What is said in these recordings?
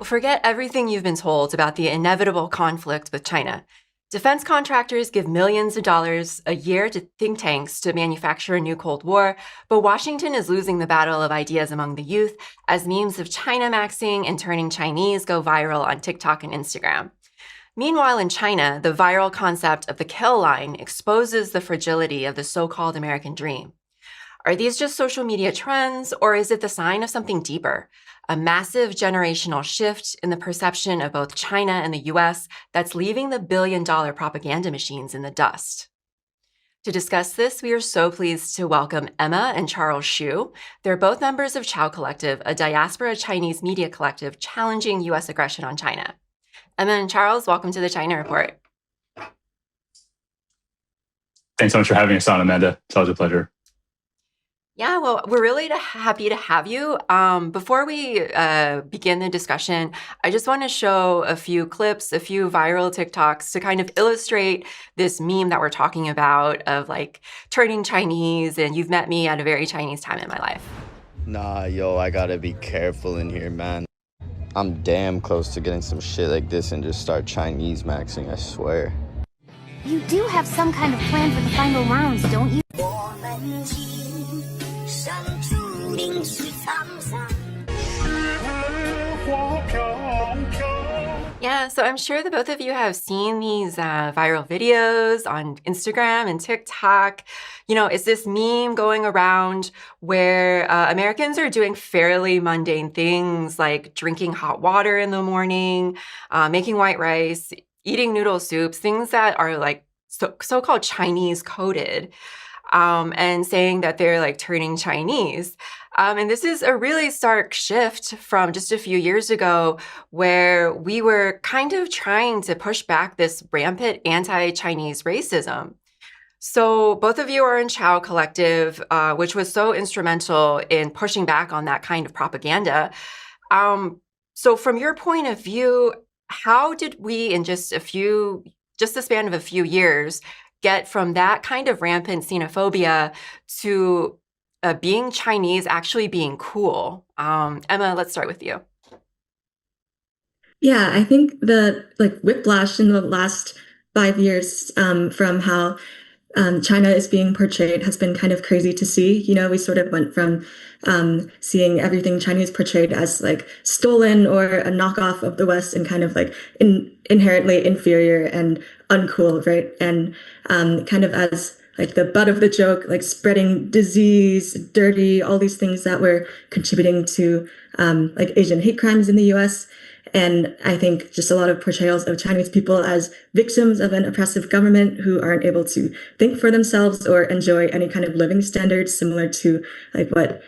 Forget everything you've been told about the inevitable conflict with China. Defense contractors give millions of dollars a year to think tanks to manufacture a new Cold War, but Washington is losing the battle of ideas among the youth as memes of China maxing and turning Chinese go viral on TikTok and Instagram. Meanwhile, in China, the viral concept of the kill line exposes the fragility of the so-called American dream. Are these just social media trends, or is it the sign of something deeper? A massive generational shift in the perception of both China and the US that's leaving the billion-dollar propaganda machines in the dust. To discuss this, we are so pleased to welcome Emma and Charles Xu. They're both members of Chao Collective, a diaspora Chinese media collective challenging US aggression on China. Emma and Charles, welcome to the China Report. Thanks so much for having us on, Amanda. It's always a pleasure. Yeah, well, we're really happy to have you. Before we begin the discussion, I just want to show a few clips, a few viral TikToks to kind of illustrate this meme that we're talking about of like turning Chinese, and you've met me at a very Chinese time in my life. Nah, yo, I gotta be careful in here, man. I'm damn close to getting some shit like this and just start Chinese maxing, I swear. You do have some kind of plan for the final rounds, don't you? Yeah, so I'm sure that both of you have seen these viral videos on Instagram and TikTok. You know, it's this meme going around where Americans are doing fairly mundane things like drinking hot water in the morning, making white rice, eating noodle soups, things that are like so-called Chinese coded, and saying that they're like turning Chinese. And this is a really stark shift from just a few years ago where we were kind of trying to push back this rampant anti-Chinese racism. So both of you are in Chao Collective, which was so instrumental in pushing back on that kind of propaganda. So from your point of view, how did we in just the span of a few years get from that kind of rampant xenophobia to being Chinese actually being cool? Emma, let's start with you. Yeah, I think the whiplash in the last 5 years from how China is being portrayed has been kind of crazy to see. You know, we sort of went from seeing everything Chinese portrayed as like stolen or a knockoff of the West and kind of like inherently inferior and uncool, right? And kind of as like the butt of the joke, like spreading disease, dirty, all these things that were contributing to like Asian hate crimes in the US. And I think just a lot of portrayals of Chinese people as victims of an oppressive government who aren't able to think for themselves or enjoy any kind of living standards similar to like what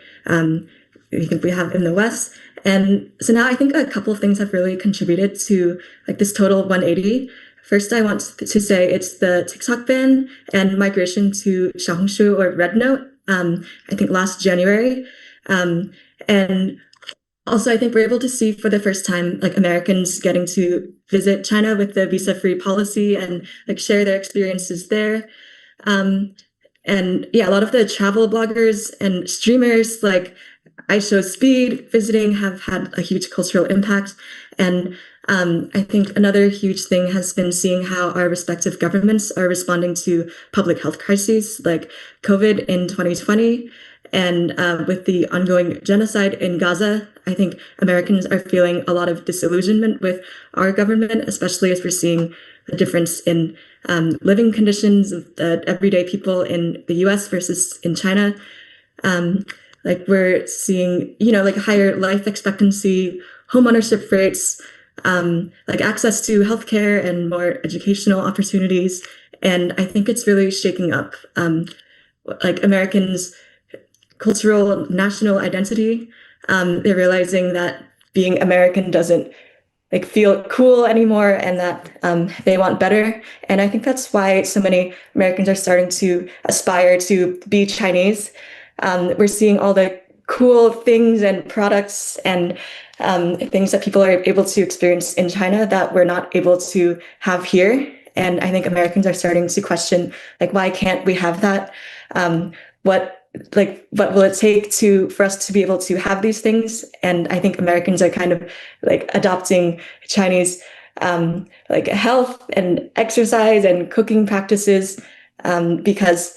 we think we have in the West. And so now I think a couple of things have really contributed to like this total 180. First, I want to say it's the TikTok ban and migration to Xiaohongshu or Red Note, I think last January. And also, I think we're able to see for the first time, like Americans getting to visit China with the visa-free policy and like share their experiences there. And yeah, a lot of the travel bloggers and streamers like I Show Speed visiting have had a huge cultural impact. And I think another huge thing has been seeing how our respective governments are responding to public health crises like COVID in 2020. And with the ongoing genocide in Gaza, I think Americans are feeling a lot of disillusionment with our government, especially as we're seeing the difference in living conditions of the everyday people in the US versus in China. Like we're seeing, you know, like higher life expectancy, homeownership rates, like access to healthcare and more educational opportunities. And I think it's really shaking up like Americans' cultural national identity. They're realizing that being American doesn't like feel cool anymore and that they want better. And I think that's why so many Americans are starting to aspire to be Chinese. We're seeing all the cool things and products and things that people are able to experience in China that we're not able to have here. And I think Americans are starting to question, like, why can't we have that? What like, what will it take for us to be able to have these things? And I think Americans are kind of like adopting Chinese like health and exercise and cooking practices because,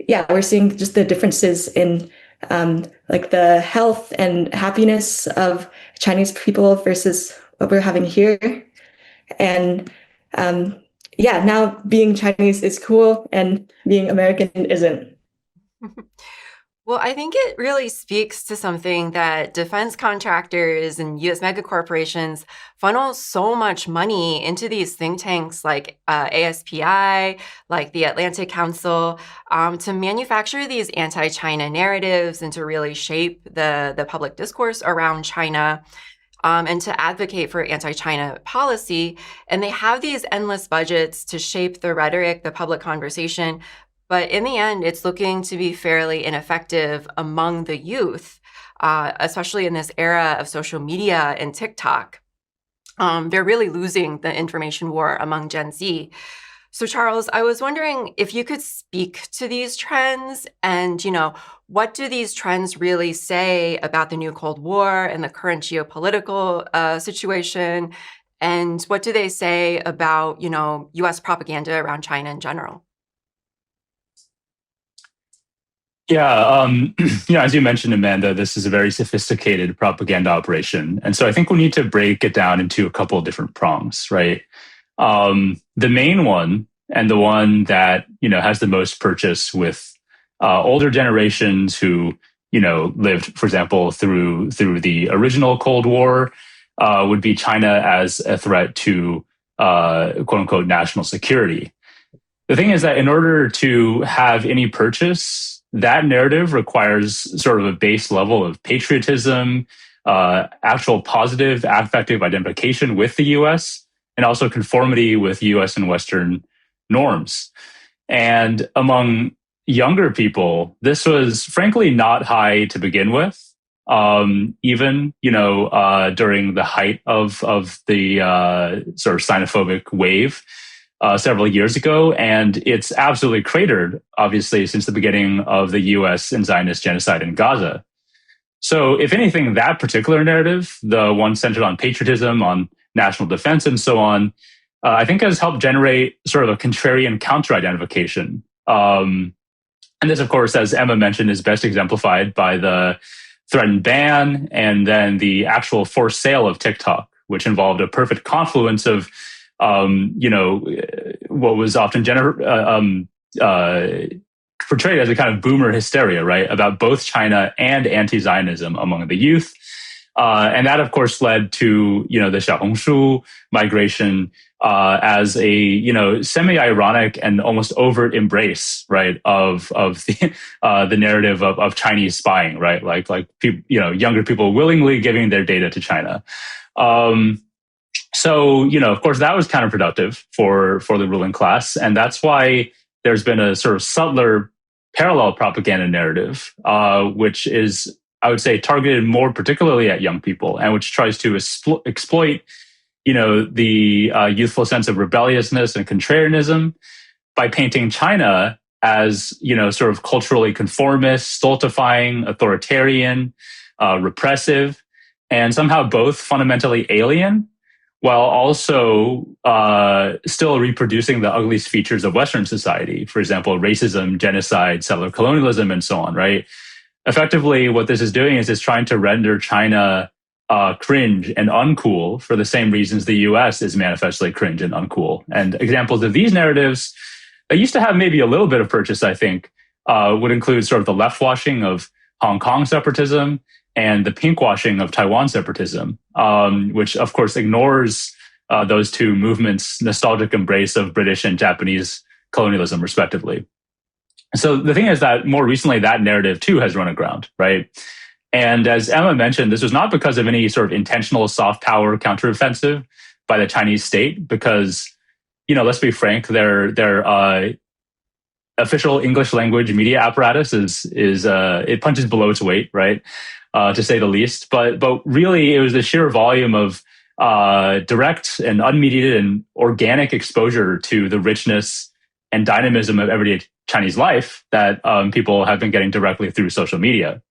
yeah, we're seeing just the differences in like the health and happiness of Chinese people versus what we're having here. And yeah, now being Chinese is cool and being American isn't. Well, I think it really speaks to something that defense contractors and U.S. megacorporations funnel so much money into these think tanks like ASPI, like the Atlantic Council, to manufacture these anti-China narratives and to really shape the public discourse around China. And to advocate for anti-China policy. And they have these endless budgets to shape the rhetoric, the public conversation. But in the end, it's looking to be fairly ineffective among the youth, especially in this era of social media and TikTok. They're really losing the information war among Gen Z. So Charles, I was wondering if you could speak to these trends and, what do these trends really say about the new Cold War and the current geopolitical situation? And what do they say about, U.S. propaganda around China in general? Yeah, as you mentioned, Amanda, this is a very sophisticated propaganda operation. And so I think we need to break it down into a couple of different prongs, right? The main one, and the one that, has the most purchase with older generations who, lived, for example, through the original Cold War, would be China as a threat to, quote unquote, national security. The thing is that in order to have any purchase, that narrative requires sort of a base level of patriotism, actual positive affective identification with the U.S., and also conformity with U.S. and Western norms. And among younger people, this was frankly not high to begin with. Even, during the height of the sort of xenophobic wave several years ago. And it's absolutely cratered, obviously, since the beginning of the US and Zionist genocide in Gaza. So if anything, that particular narrative, the one centered on patriotism, on national defense, and so on, I think has helped generate sort of a contrarian counter-identification. And this, of course, as Emma mentioned, is best exemplified by the threatened ban and then the actual forced sale of TikTok, which involved a perfect confluence of, what was often portrayed as a kind of boomer hysteria, right, about both China and anti-Zionism among the youth. And that, of course, led to, the Xiaohongshu migration as a, semi-ironic and almost overt embrace, right, of the narrative of Chinese spying, right, like younger people willingly giving their data to China. So, of course, that was counterproductive for the ruling class, and that's why there's been a sort of subtler parallel propaganda narrative, which is, I would say, targeted more particularly at young people, and which tries to exploit, the youthful sense of rebelliousness and contrarianism by painting China as, sort of culturally conformist, stultifying, authoritarian, repressive, and somehow both fundamentally alien, while also still reproducing the ugliest features of Western society. For example, racism, genocide, settler colonialism, and so on, right? Effectively, what this is doing is it's trying to render China cringe and uncool for the same reasons the US is manifestly cringe and uncool. And examples of these narratives that used to have maybe a little bit of purchase, I think, would include sort of the left washing of Hong Kong separatism and the pink washing of Taiwan separatism, which of course ignores those two movements' nostalgic embrace of British and Japanese colonialism, respectively. So the thing is that more recently, that narrative too has run aground, right? And as Emma mentioned, this was not because of any sort of intentional soft power counteroffensive by the Chinese state, because, let's be frank, their official English language media apparatus is it punches below its weight, right? To say the least. But really, it was the sheer volume of direct and unmediated and organic exposure to the richness and dynamism of everyday Chinese life that people have been getting directly through social media.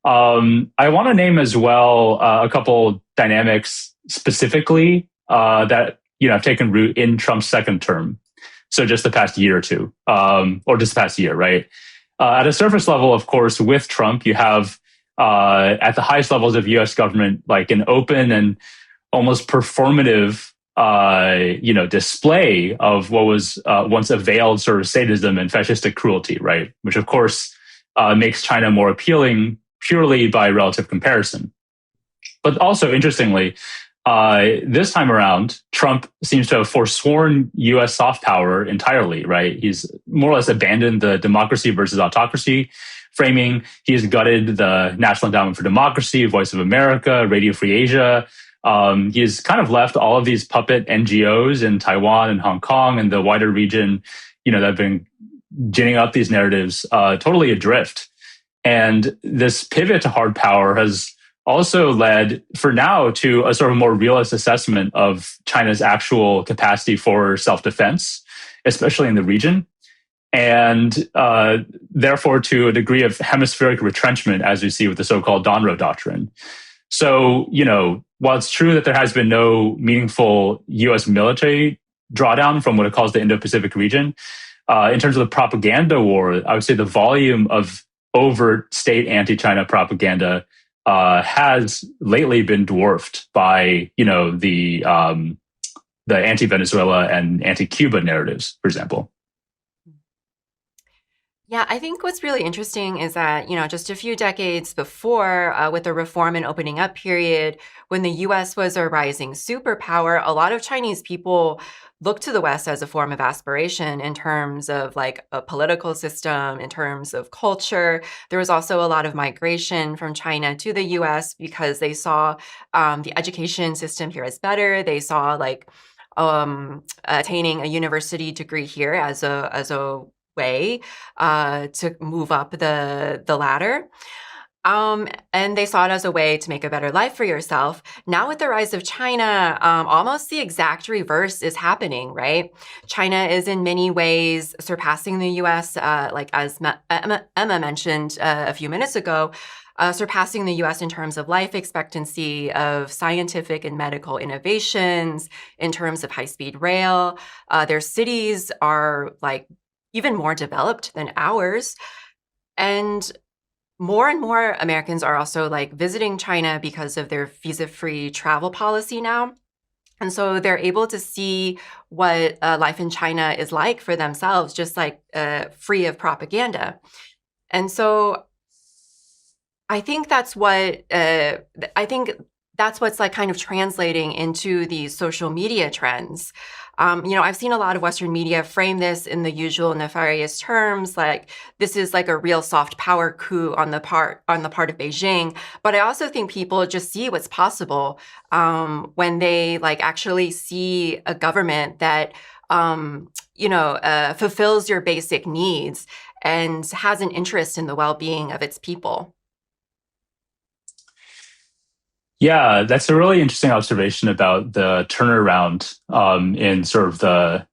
I want to name as well a couple dynamics specifically that have taken root in Trump's second term. So just the past year or two, or just the past year, right? At a surface level, of course, with Trump, you have at the highest levels of U.S. government, like an open and almost performative, display of what was once a veiled sort of sadism and fascistic cruelty, right? Which, of course, makes China more appealing purely by relative comparison. But also, interestingly, this time around, Trump seems to have forsworn U.S. soft power entirely, right? He's more or less abandoned the democracy versus autocracy framing. He's gutted the National Endowment for Democracy, Voice of America, Radio Free Asia. He's kind of left all of these puppet NGOs in Taiwan and Hong Kong and the wider region, that have been ginning up these narratives totally adrift. And this pivot to hard power has also led, for now, to a sort of more realist assessment of China's actual capacity for self-defense, especially in the region, and therefore to a degree of hemispheric retrenchment, as we see with the so-called Donro Doctrine. So, while it's true that there has been no meaningful U.S. military drawdown from what it calls the Indo-Pacific region, in terms of the propaganda war, I would say the volume of overt state anti-China propaganda has lately been dwarfed by, the anti-Venezuela and anti-Cuba narratives, for example. Yeah, I think what's really interesting is that, just a few decades before, with the reform and opening up period, when the U.S. was a rising superpower, a lot of Chinese people looked to the West as a form of aspiration in terms of like a political system, in terms of culture. There was also a lot of migration from China to the U.S. because they saw the education system here as better. They saw like attaining a university degree here as a way to move up the ladder. And they saw it as a way to make a better life for yourself. Now with the rise of China, almost the exact reverse is happening, right? China is in many ways surpassing the US, like as Emma mentioned a few minutes ago, surpassing the US in terms of life expectancy, of scientific and medical innovations, in terms of high-speed rail. Their cities are like even more developed than ours. And more Americans are also like visiting China because of their visa-free travel policy now. And so they're able to see what life in China is like for themselves, just like free of propaganda. And so I think that's what's like kind of translating into these social media trends. I've seen a lot of Western media frame this in the usual nefarious terms, like this is like a real soft power coup on the part of Beijing. But I also think people just see what's possible when they like actually see a government that fulfills your basic needs and has an interest in the well-being of its people. Yeah, that's a really interesting observation about the turnaround in sort of the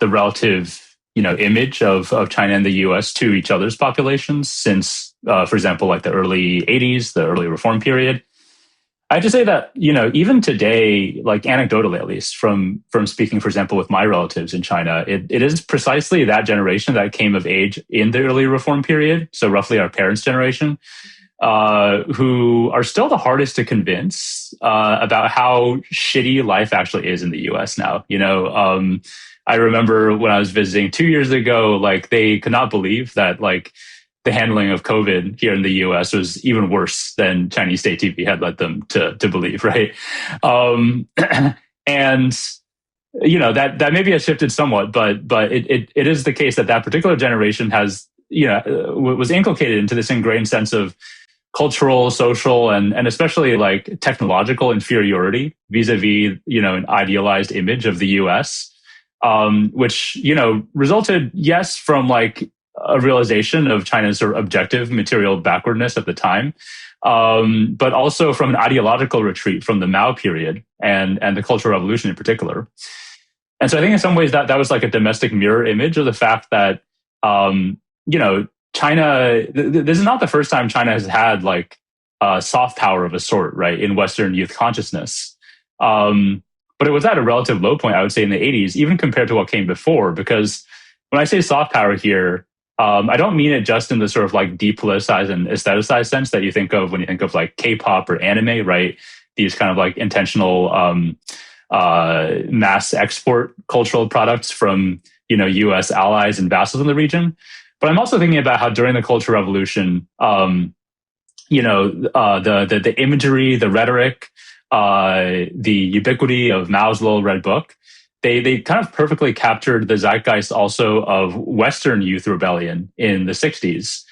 relative, image of China and the U.S. to each other's populations since, for example, like the early 80s, the early reform period. I have to say that, even today, like anecdotally at least, from speaking, for example, with my relatives in China, it is precisely that generation that came of age in the early reform period, so roughly our parents' generation, who are still the hardest to convince about how shitty life actually is in the U.S. now. I remember when I was visiting 2 years ago, like they could not believe that like the handling of COVID here in the U.S. was even worse than Chinese state TV had led them to believe, right? And that maybe has shifted somewhat, but it is the case that particular generation has was inculcated into this ingrained sense of cultural, social, and especially like technological inferiority vis-a-vis, an idealized image of the US, which, resulted, yes, from like a realization of China's sort of objective material backwardness at the time, but also from an ideological retreat from the Mao period and the Cultural Revolution in particular. And so I think in some ways that was like a domestic mirror image of the fact that China, this is not the first time China has had like soft power of a sort, right, in Western youth consciousness. But it was at a relative low point, I would say, in the 80s, even compared to what came before. Because when I say soft power here, I don't mean it just in the sort of like depoliticized and aestheticized sense that you think of when you think of like K-pop or anime, right? These kind of like intentional mass export cultural products from, U.S. allies and vassals in the region. But I'm also thinking about how during the Cultural Revolution, the imagery, the rhetoric, the ubiquity of Mao's Little Red Book, they kind of perfectly captured the zeitgeist also of Western youth rebellion in the 60s.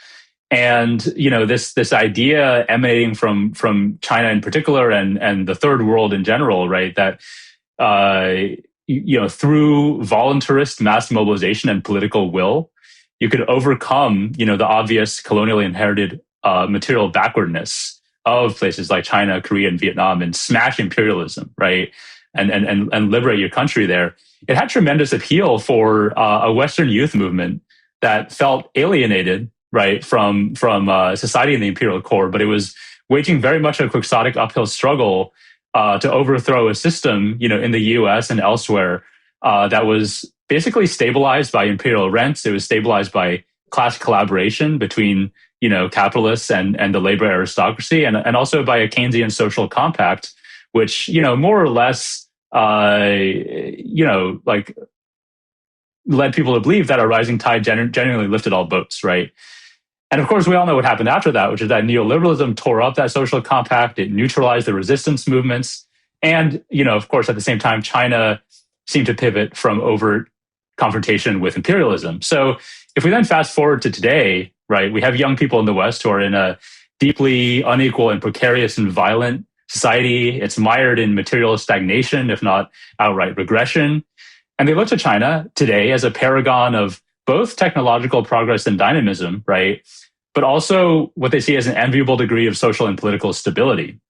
And, this idea emanating from China in particular and the third world in general, right, that, through voluntarist mass mobilization and political will, you could overcome, the obvious colonially inherited material backwardness of places like China, Korea, and Vietnam, and smash imperialism, right, and liberate your country there. It had tremendous appeal for a Western youth movement that felt alienated, right, from society in the imperial core, but it was waging very much a quixotic uphill struggle to overthrow a system, in the U.S. and elsewhere that was basically stabilized by imperial rents. It was stabilized by class collaboration between, capitalists and the labor aristocracy, and also by a Keynesian social compact, which, more or less, like led people to believe that a rising tide genuinely lifted all boats, right? And of course, we all know what happened after that, which is that neoliberalism tore up that social compact. It neutralized the resistance movements. And, of course, at the same time, China seemed to pivot from overt confrontation with imperialism. So if we then fast forward to today, right, we have young people in the West who are in a deeply unequal and precarious and violent society. It's mired in material stagnation, if not outright regression. And they look to China today as a paragon of both technological progress and dynamism, right? But also what they see as an enviable degree of social and political stability.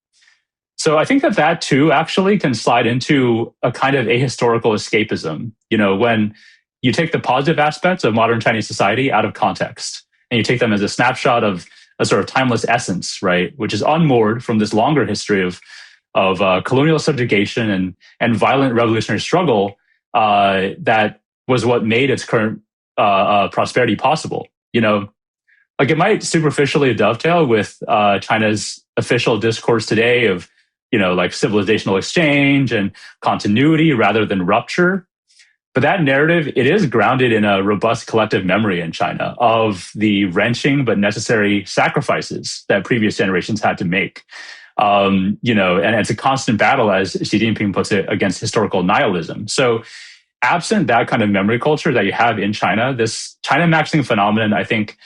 So I think that too actually can slide into a kind of ahistorical escapism, when you take the positive aspects of modern Chinese society out of context and you take them as a snapshot of a sort of timeless essence, right, which is unmoored from this longer history of colonial subjugation and violent revolutionary struggle that was what made its current prosperity possible. Like it might superficially dovetail with China's official discourse today of, like civilizational exchange and continuity rather than rupture. But that narrative, it is grounded in a robust collective memory in China of the wrenching but necessary sacrifices that previous generations had to make. And it's a constant battle, as Xi Jinping puts it, against historical nihilism. So absent that kind of memory culture that you have in China, this China maxing phenomenon, I think,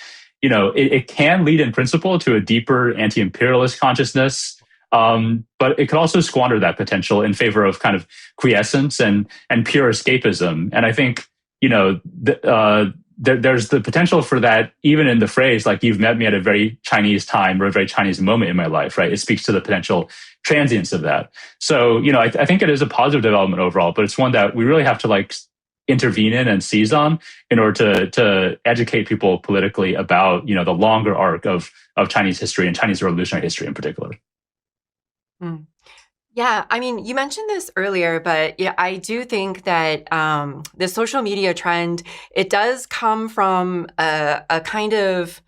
it can lead in principle to a deeper anti-imperialist consciousness. But it could also squander that potential in favor of kind of quiescence and pure escapism. And I think, there's the potential for that even in the phrase, like, you've met me at a very Chinese time or a very Chinese moment in my life, right? It speaks to the potential transience of that. So, I think it is a positive development overall, but it's one that we really have to like intervene in and seize on in order to educate people politically about, the longer arc of Chinese history and Chinese revolutionary history in particular. Mm. Yeah, I mean, you mentioned this earlier, but yeah, I do think that the social media trend, it does come from a kind of,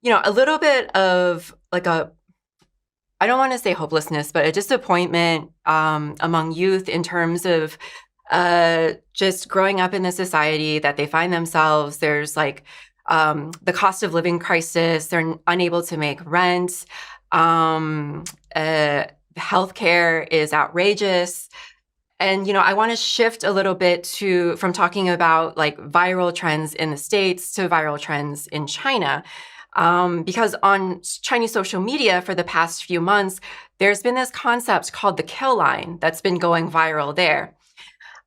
a little bit of like I don't want to say hopelessness, but a disappointment among youth in terms of just growing up in the society that they find themselves. There's like the cost of living crisis. They're unable to make rent. Healthcare is outrageous. And, I want to shift a little bit from talking about like viral trends in the States to viral trends in China. Because on Chinese social media for the past few months, there's been this concept called the kill line that's been going viral there.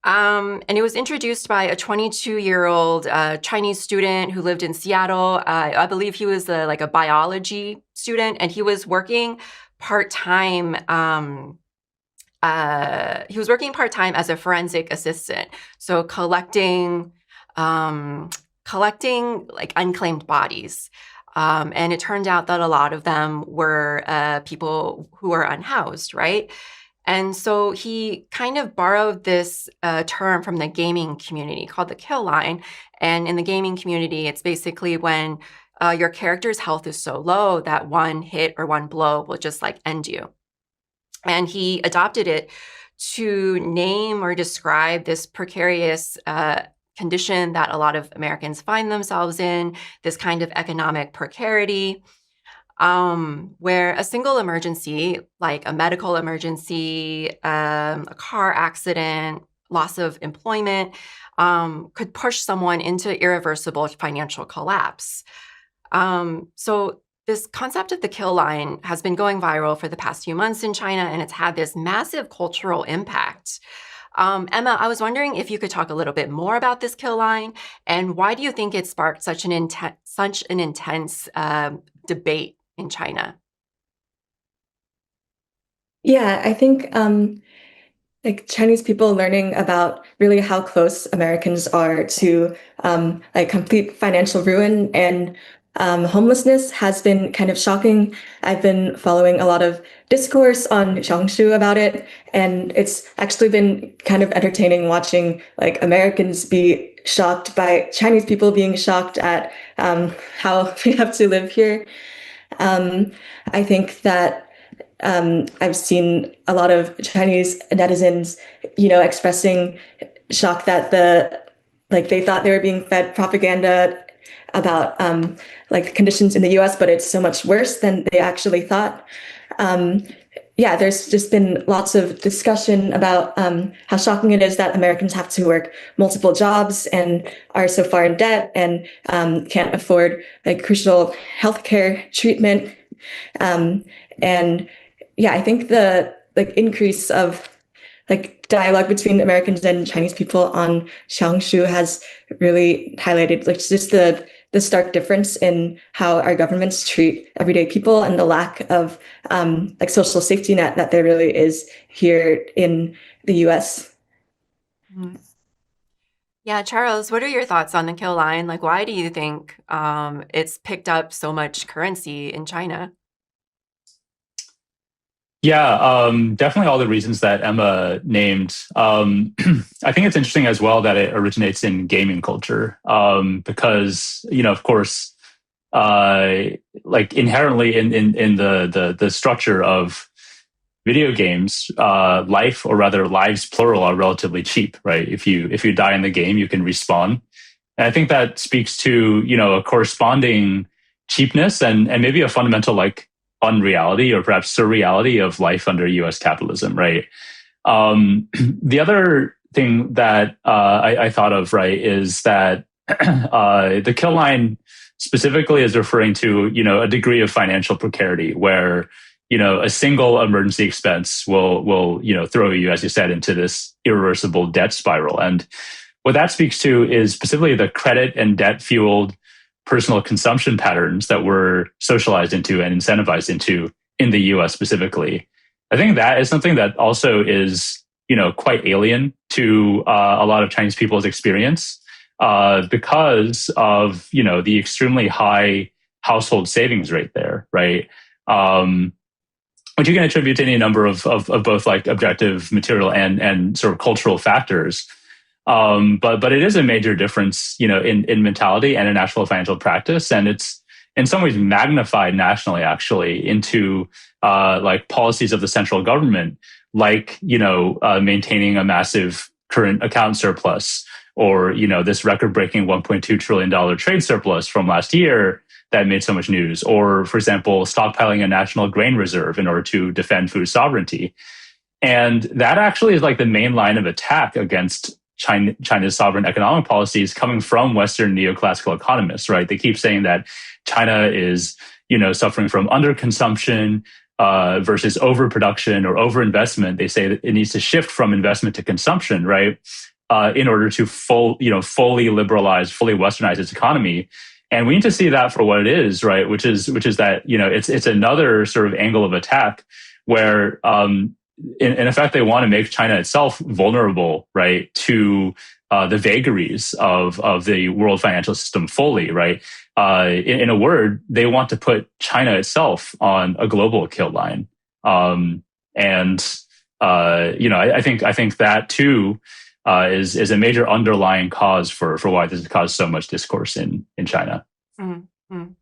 And it was introduced by a 22-year-old Chinese student who lived in Seattle. I believe he was a biology student, and he was working part-time. He was working part-time as a forensic assistant, so collecting collecting like unclaimed bodies. And it turned out that a lot of them were people who were unhoused, right? And so he kind of borrowed this term from the gaming community called the kill line. And in the gaming community, it's basically when your character's health is so low that one hit or one blow will just like end you. And he adopted it to name or describe this precarious condition that a lot of Americans find themselves in, this kind of economic precarity, where a single emergency, like a medical emergency, a car accident, loss of employment, could push someone into irreversible financial collapse. So this concept of the kill line has been going viral for the past few months in China, and it's had this massive cultural impact. Emma, I was wondering if you could talk a little bit more about this kill line, and why do you think it sparked such an intense debate in China? Yeah, I think like Chinese people learning about really how close Americans are to like complete financial ruin and homelessness has been kind of shocking. I've been following a lot of discourse on Xiangshu about it, and it's actually been kind of entertaining watching like Americans be shocked by Chinese people being shocked at how we have to live here. I think that I've seen a lot of Chinese netizens, expressing shock that they thought they were being fed propaganda about like the conditions in the US, but it's so much worse than they actually thought. There's just been lots of discussion about how shocking it is that Americans have to work multiple jobs and are so far in debt and can't afford like crucial healthcare treatment. I think the like increase of like dialogue between Americans and Chinese people on Xiangshu has really highlighted like just the stark difference in how our governments treat everyday people and the lack of like social safety net that there really is here in the US. Mm-hmm. Yeah, Charles, what are your thoughts on the kill line? Like, why do you think it's picked up so much currency in China? Yeah, definitely all the reasons that Emma named. I think it's interesting as well that it originates in gaming culture because, of course, like inherently in the structure of video games, life, or rather lives plural, are relatively cheap, right? If you die in the game, you can respawn. And I think that speaks to, a corresponding cheapness and maybe a fundamental like unreality or perhaps surreality of life under US capitalism, right? The other thing that I thought of, right, is that the kill line specifically is referring to, a degree of financial precarity where, a single emergency expense will throw you, as you said, into this irreversible debt spiral. And what that speaks to is specifically the credit and debt fueled personal consumption patterns that we're socialized into and incentivized into in the US specifically. I think that is something that also is, quite alien to a lot of Chinese people's experience because of, the extremely high household savings rate there, right? Which you can attribute to any number of both like objective material and sort of cultural factors. But it is a major difference, in mentality and in actual financial practice. And it's in some ways magnified nationally, actually, into like policies of the central government, like, maintaining a massive current account surplus or, this record-breaking $1.2 trillion trade surplus from last year that made so much news. Or, for example, stockpiling a national grain reserve in order to defend food sovereignty. And that actually is like the main line of attack against China's sovereign economic policies coming from Western neoclassical economists, right? They keep saying that China is, suffering from underconsumption versus overproduction or overinvestment. They say that it needs to shift from investment to consumption, right? In order to fully liberalize, fully westernize its economy. And we need to see that for what it is, right? Which is that, it's another sort of angle of attack where in effect, they want to make China itself vulnerable, right, to the vagaries of the world financial system fully, right? In a word, they want to put China itself on a global kill line. I think that too is a major underlying cause for why this has caused so much discourse in China. Mm-hmm.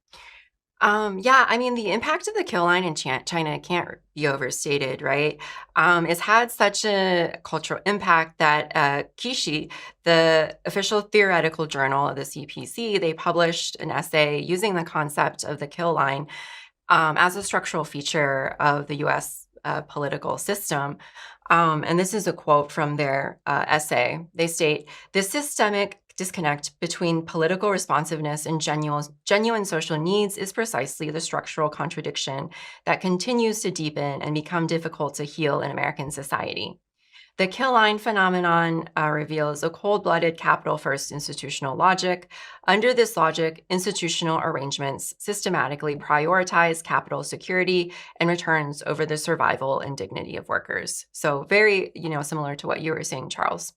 The impact of the kill line in China can't be overstated, right? It's had such a cultural impact that Kishi, the official theoretical journal of the CPC, they published an essay using the concept of the kill line as a structural feature of the U.S. Political system. And this is a quote from their essay. They state, "The systemic disconnect between political responsiveness and genuine social needs is precisely the structural contradiction that continues to deepen and become difficult to heal in American society. The kill line phenomenon reveals a cold-blooded capital-first institutional logic. Under this logic, institutional arrangements systematically prioritize capital security and returns over the survival and dignity of workers." So very, similar to what you were saying, Charles.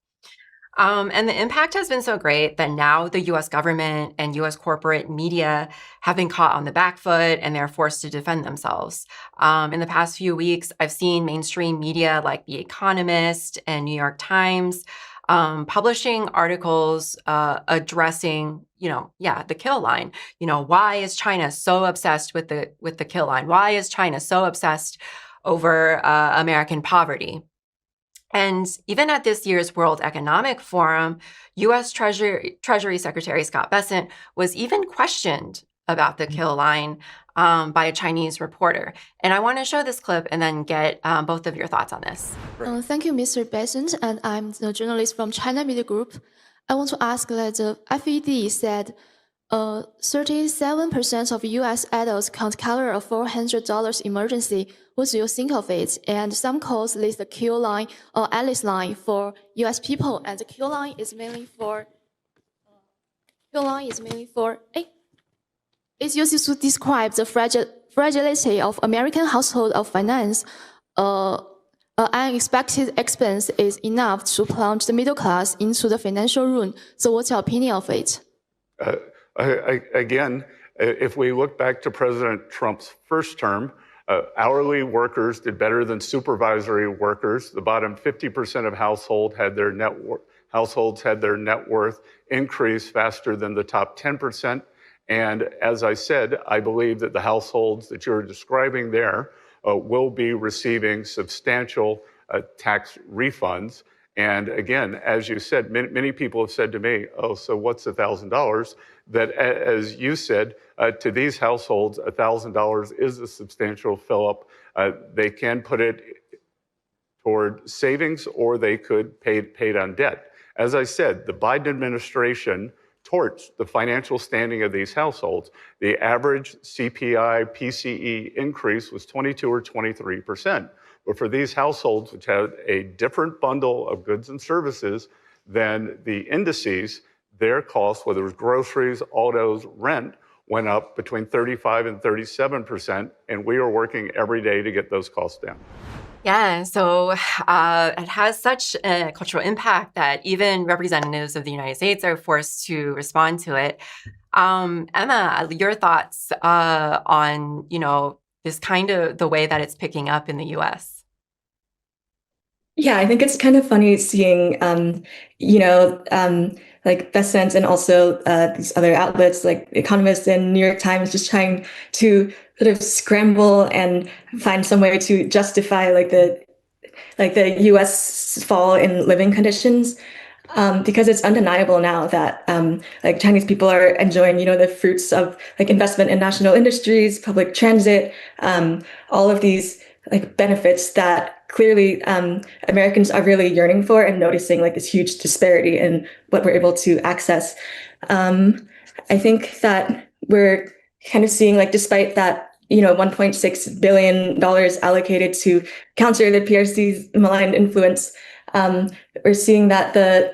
And the impact has been so great that now the U.S. government and U.S. corporate media have been caught on the back foot and they're forced to defend themselves. In the past few weeks, I've seen mainstream media like The Economist and New York Times publishing articles addressing, the kill line. Why is China so obsessed with the kill line? Why is China so obsessed over American poverty? And even at this year's World Economic Forum, U.S. Treasury Secretary Scott Bessent was even questioned about the kill line by a Chinese reporter. And I want to show this clip and then get both of your thoughts on this. Thank you, Mr. Bessent, and I'm the journalist from China Media Group. I want to ask that the FED said 37% of U.S. adults can't cover a $400 emergency. What do you think of it? And some calls list the kill line or Alice line for U.S. people, and the kill line is mainly for. It's used to describe the fragility of American household of finance. An unexpected expense is enough to plunge the middle class into the financial ruin. So, what's your opinion of it? Again, if we look back to President Trump's first term, hourly workers did better than supervisory workers. The bottom 50% of households had their net worth increase faster than the top 10%. And as I said, I believe that the households that you're describing there will be receiving substantial tax refunds. And again, as you said, many people have said to me, "Oh, so what's $1,000?" That, as you said, to these households, $1,000 is a substantial fill-up. They can put it toward savings, or they could pay it on debt. As I said, the Biden administration torched the financial standing of these households. The average CPI PCE increase was 22 or 23%. But for these households, which had a different bundle of goods and services than the indices, their costs, whether it was groceries, autos, rent, went up between 35 and 37%, and we are working every day to get those costs down. Yeah, so it has such a cultural impact that even representatives of the United States are forced to respond to it. Emma, your thoughts on, this kind of the way that it's picking up in the U.S.? Yeah, I think it's kind of funny seeing, like Bessent and also these other outlets like Economist and New York Times just trying to sort of scramble and find some way to justify the U.S. fall in living conditions, because it's undeniable now that Chinese people are enjoying the fruits of investment in national industries, public transit, all of these benefits that clearly Americans are really yearning for and noticing this huge disparity in what we're able to access. I think that we're kind of seeing despite that $1.6 billion allocated to counter the PRC's malign influence, we're seeing that the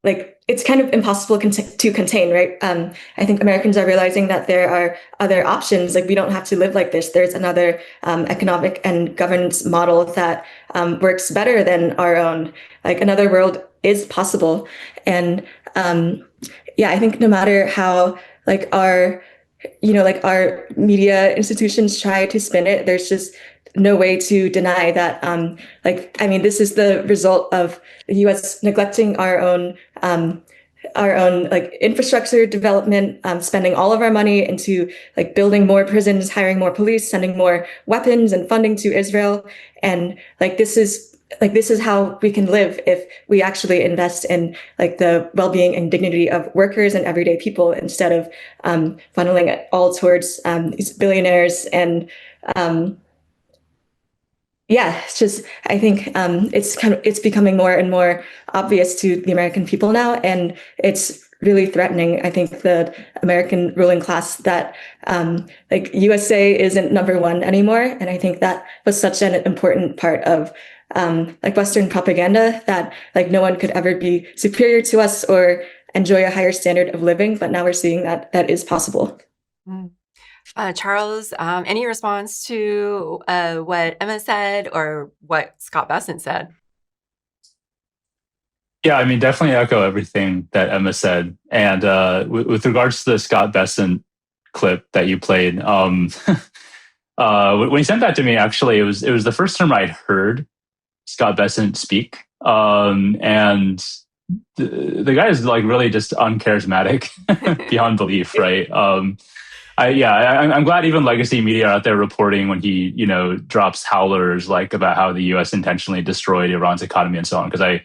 like it's kind of impossible to contain, right? I think Americans are realizing that there are other options. Like we don't have to live like this. There's another economic and governance model that works better than our own. Like another world is possible. And yeah, I think no matter how like our media institutions try to spin it, there's just no way to deny that, this is the result of the U.S. neglecting our own like infrastructure development, spending all of our money into like building more prisons, hiring more police, sending more weapons and funding to Israel. And this is how we can live if we actually invest in like the well-being and dignity of workers and everyday people instead of funneling it all towards these billionaires. And it's just, I think it's becoming more and more obvious to the American people now, and it's really threatening, I think, the American ruling class that like USA isn't number one anymore. And I think that was such an important part of like Western propaganda, that like no one could ever be superior to us or enjoy a higher standard of living. But now we're seeing that that is possible. Charles, any response to what Emma said or what Scott Bessent said? Yeah, I mean, definitely echo everything that Emma said. And with regards to the Scott Bessent clip that you played, when you sent that to me, actually, it was the first time I'd heard Scott Bessent speak. And the guy is like really just uncharismatic beyond belief, right? I'm glad even legacy media are out there reporting when he, drops howlers like about how the U.S. intentionally destroyed Iran's economy and so on. Because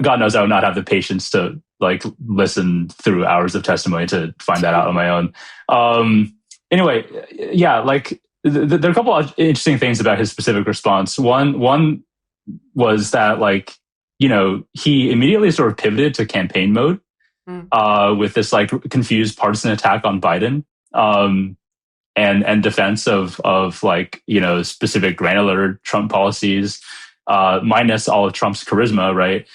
God knows I would not have the patience to like listen through hours of testimony to find that out on my own. Anyway, yeah, like there are a couple of interesting things about his specific response. One was that like, he immediately sort of pivoted to campaign mode with this like confused partisan attack on Biden. And defense of like, specific granular Trump policies, minus all of Trump's charisma, right?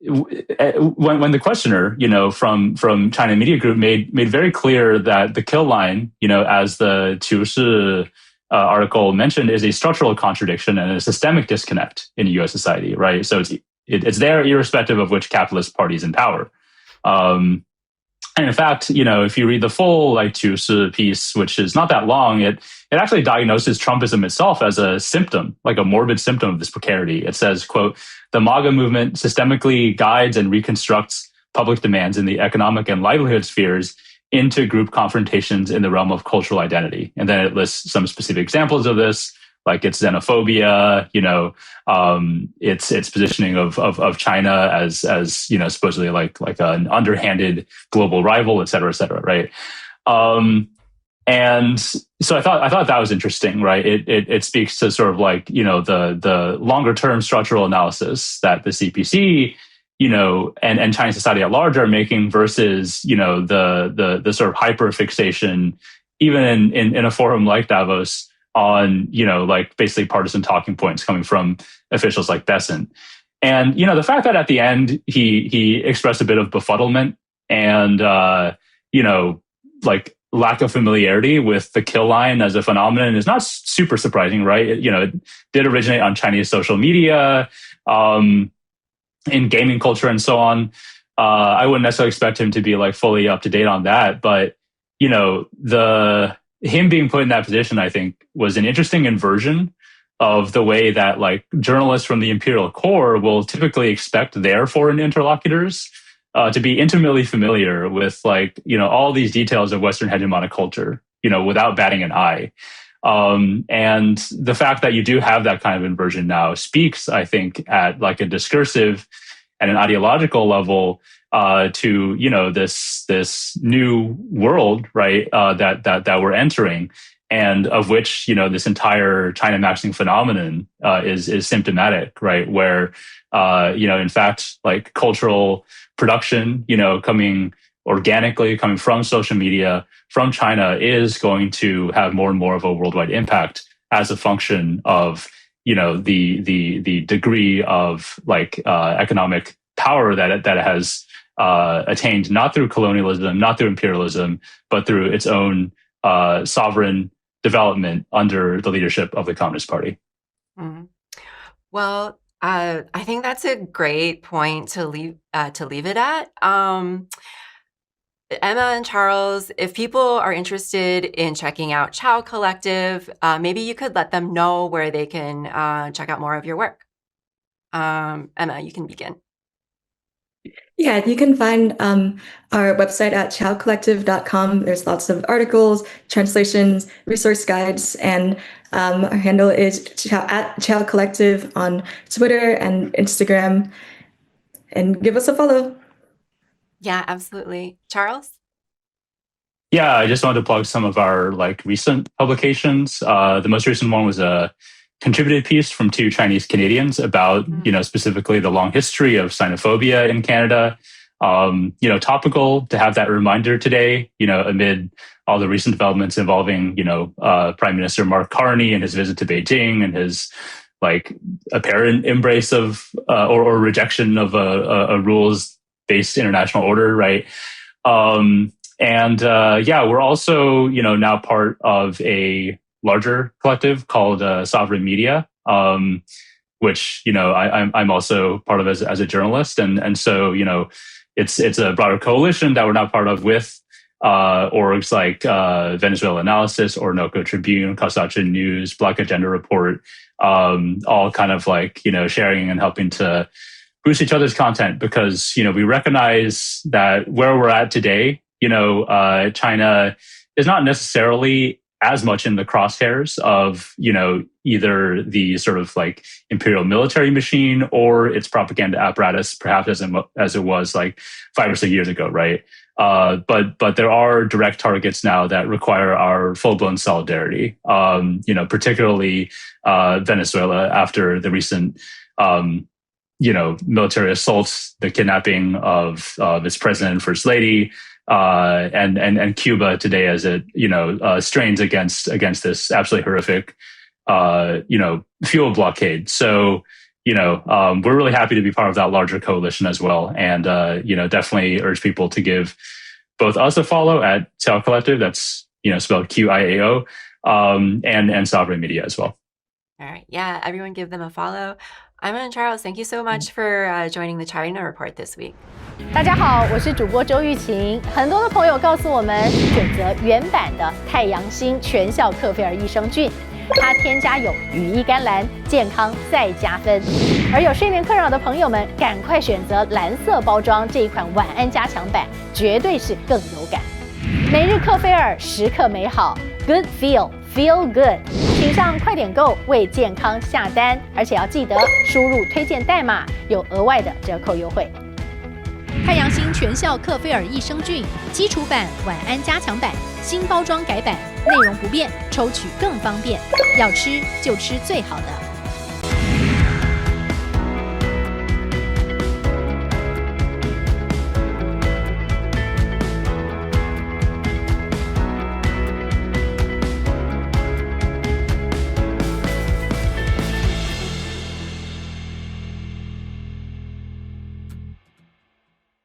When the questioner, from China Media Group made very clear that the kill line, as the 旧世 article mentioned, is a structural contradiction and a systemic disconnect in U.S. society, right? So it's there irrespective of which capitalist party is in power. And in fact, if you read the full like 旧世 piece, which is not that long, it actually diagnoses Trumpism itself as a symptom, like a morbid symptom of this precarity. It says, quote, "The MAGA movement systemically guides and reconstructs public demands in the economic and livelihood spheres into group confrontations in the realm of cultural identity." And then it lists some specific examples of this, like its xenophobia, its positioning of China as supposedly like an underhanded global rival, et cetera, right? And so I thought that was interesting, right? It speaks to sort of like the longer term structural analysis that the CPC and Chinese society at large are making versus the sort of hyper fixation even in a forum like Davos on, like basically partisan talking points coming from officials like Bessent. And, the fact that at the end he expressed a bit of befuddlement and, like lack of familiarity with the kill line as a phenomenon is not super surprising, right? It did originate on Chinese social media, in gaming culture and so on. I wouldn't necessarily expect him to be like fully up to date on that, but, him being put in that position, I think, was an interesting inversion of the way that like journalists from the imperial core will typically expect their foreign interlocutors to be intimately familiar with like, all these details of Western hegemonic culture, without batting an eye. And the fact that you do have that kind of inversion now speaks, I think, at like a discursive and an ideological level to this new world, right? That we're entering, and of which this entire China maxing phenomenon is symptomatic, right? Where in fact, like cultural production, coming organically, coming from social media, from China, is going to have more and more of a worldwide impact as a function of the degree of like economic power that it has attained, not through colonialism, not through imperialism, but through its own sovereign development under the leadership of the Communist Party. Mm-hmm. Well, I think that's a great point to leave it at. Emma and Charles, if people are interested in checking out Chow Collective, maybe you could let them know where they can check out more of your work. Emma, you can begin. Yeah, you can find our website at chowcollective.com. There's lots of articles, translations, resource guides, and our handle is at Chow Collective on Twitter and Instagram. And give us a follow. Yeah, absolutely. Charles? Yeah, I just wanted to plug some of our recent publications. The most recent one was a contributed piece from 2 Chinese Canadians about, specifically the long history of xenophobia in Canada. Topical to have that reminder today, amid all the recent developments involving, Prime Minister Mark Carney and his visit to Beijing and his apparent embrace of or rejection of a rules-based international order, right? We're also, now part of a larger collective called Sovereign Media, which I'm also part of as a journalist, and so it's a broader coalition that we're now part of with orgs like Venezuela Analysis, Orinoco Tribune, Kasachin News, Black Agenda Report, all kind of sharing and helping to boost each other's content, because we recognize that where we're at today, China is not necessarily as much in the crosshairs of, either the sort of imperial military machine or its propaganda apparatus, perhaps as it was 5 or 6 years ago, right? But there are direct targets now that require our full-blown solidarity, particularly Venezuela after the recent, military assaults, the kidnapping of its president and first lady, and Cuba today as it strains against this absolutely horrific fuel blockade. So we're really happy to be part of that larger coalition as well, and definitely urge people to give both us a follow at Chow Collective, that's spelled QIAO, and Sovereign Media as well. All right, yeah, everyone give them a follow. Emma and Charles, thank you so much for joining the China Report this week. 大家好，我是主播周玉琴。很多的朋友告诉我们，选择原版的太阳星全效克菲尔益生菌，它添加有羽衣甘蓝，健康再加分。而有睡眠困扰的朋友们，赶快选择蓝色包装这一款晚安加强版，绝对是更有感。每日克菲尔，时刻美好 ，Good Feel Good。请上快点购为健康下单，而且要记得输入推荐代码，有额外的折扣优惠。太阳星全效克菲尔益生菌基础版、晚安加强版，新包装改版，内容不变，抽取更方便。要吃就吃最好的。